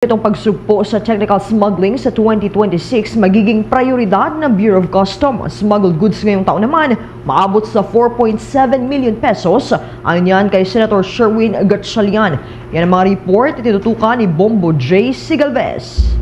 Itong pagsugpo sa technical smuggling sa 2026 magiging prioridad ng Bureau of Customs. Smuggled goods ngayong taon naman maabot sa 4.7 million pesos. Ayon yan kay Senator Sherwin Gatchalian. Yan ang mga report itinutukan ni Bombo J. Sigalvez.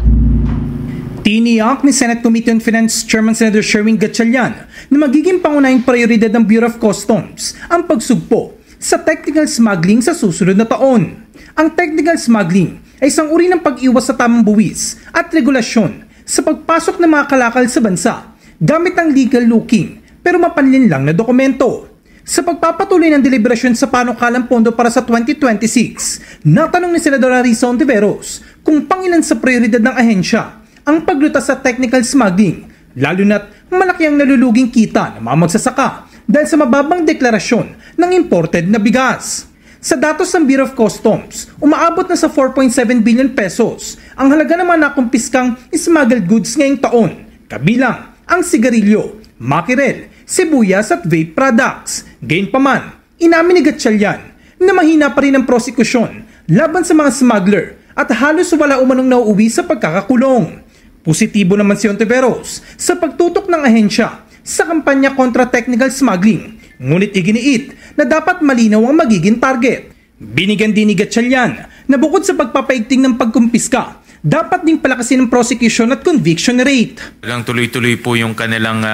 Tiniyak ni Senate Committee on Finance Chairman Senator Sherwin Gatchalian na magiging pangunahing prioridad ng Bureau of Customs ang pagsugpo sa technical smuggling sa susunod na taon. Ang technical smuggling ay isang uri ng pag-iwas sa tamang buwis at regulasyon sa pagpasok ng mga kalakal sa bansa gamit ang legal-looking pero mapanlin lang na dokumento. Sa pagpapatuloy ng deliberasyon sa panukalang pondo para sa 2026, natanong ni Senadora Risa Ontiveros kung pangilan sa prioridad ng ahensya ang paglutas sa technical smuggling, lalo na't malaki ang naluluging kita ng mga magsasaka dahil sa mababang deklarasyon ng imported na bigas. Sa datos ng Bureau of Customs, umaabot na sa 4.7 billion pesos ang halaga ng mga nakumpiskang smuggled goods ngayong taon, kabilang ang sigarilyo, makirel, sibuyas at vape products. Gayunpaman, inamin ni Gatchalian na mahina pa rin ang prosekusyon laban sa mga smuggler at halos wala umanong nauuwi sa pagkakakulong. Positibo naman si Ontiveros sa pagtutok ng ahensya sa kampanya kontra technical smuggling, ngunit iginiit na dapat malinaw ang magiging target. Binigyan din ni Gatchalian na bukod sa pagpapaigting ng pagkumpiska, dapat ding palakasin ang prosecution at conviction rate. Tuloy-tuloy po yung kanilang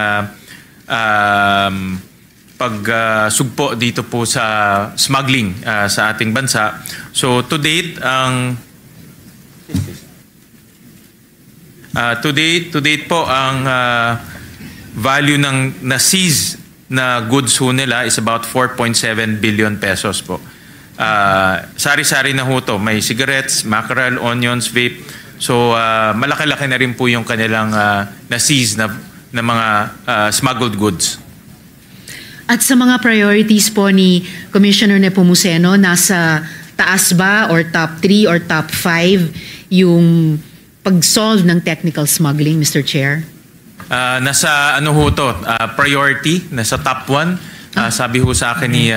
pagsugpo dito po sa smuggling sa ating bansa. So to date po ang value ng na-seize na goods ho nila is about 4.7 billion pesos po. Sari-sari na ho to. May cigarettes, mackerel, onions, vape. So malaki-laki na rin po yung kanilang na-seize na mga smuggled goods. At sa mga priorities po ni Commissioner Nepomuceno, nasa taas ba or top 3 or top 5 yung pag-solve ng technical smuggling, Mr. Chair? Nasa ano ho to, priority, nasa top 1. Sabi ho sa akin ni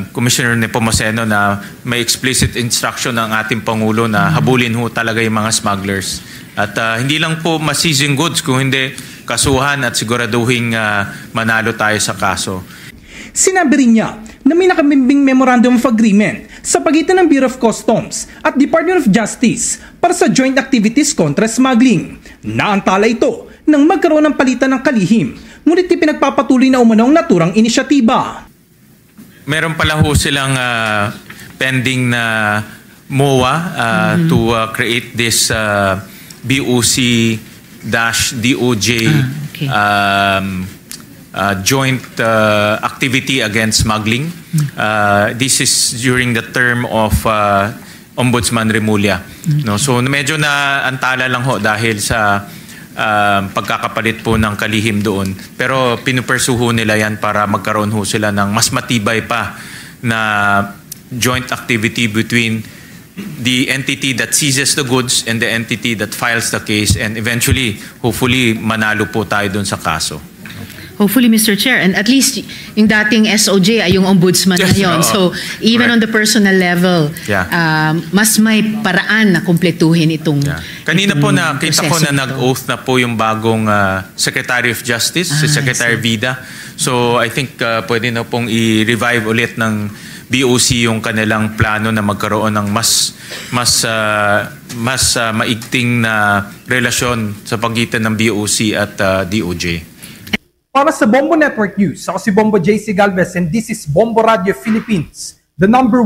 Commissioner Nepomuceno na may explicit instruction ng ating Pangulo na habulin ho talaga yung mga smugglers. At hindi lang po ma-seizing goods, kung hindi kasuhan at siguraduhin manalo tayo sa kaso. Sinabi rin niya na may nakamimbing Memorandum of Agreement sa pagitan ng Bureau of Customs at Department of Justice para sa joint activities kontra smuggling. Naantala ito nang magkaroon ng palitan ng kalihim, ngunit ipinagpapatuloy na umanong naturang inisyatiba. Meron pala ho silang pending na MOA to create this BOC-DOJ joint activity against smuggling. This is during the term of Ombudsman Remulla. No? So medyo na antala lang ho dahil sa pagkakapalit po ng kalihim doon. Pero pinupersuho nila yan para magkaroon ho sila ng mas matibay pa na joint activity between the entity that seizes the goods and the entity that files the case, and eventually, hopefully, manalo po tayo doon sa kaso. Hopefully, Mr. Chair. And at least yung dating SOJ ay yung ombudsman na yun. So even on the personal level, mas may paraan na kumpletuhin itong Kanina po nakita ko na nag-oath na po yung bagong Secretary of Justice, si Secretary Vida. So I think pwede na pong i-revive ulit ng BOC yung kanilang plano na magkaroon ng mas maigting na relasyon sa pagitan ng BOC at DOJ. Para sa Bombo Network News, ako si Bombo J. Sigalvez and this is Bombo Radio Philippines, the #1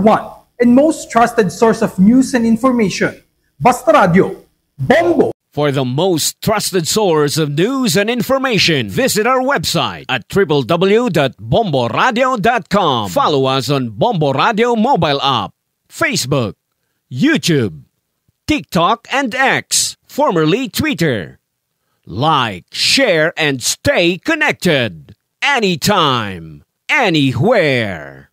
and most trusted source of news and information. Basta Radio, Bombo! For the most trusted source of news and information, visit our website at www.bomboradio.com. Follow us on Bombo Radio mobile app, Facebook, YouTube, TikTok, and X, formerly Twitter. Like, share, and stay connected. Anytime, anywhere.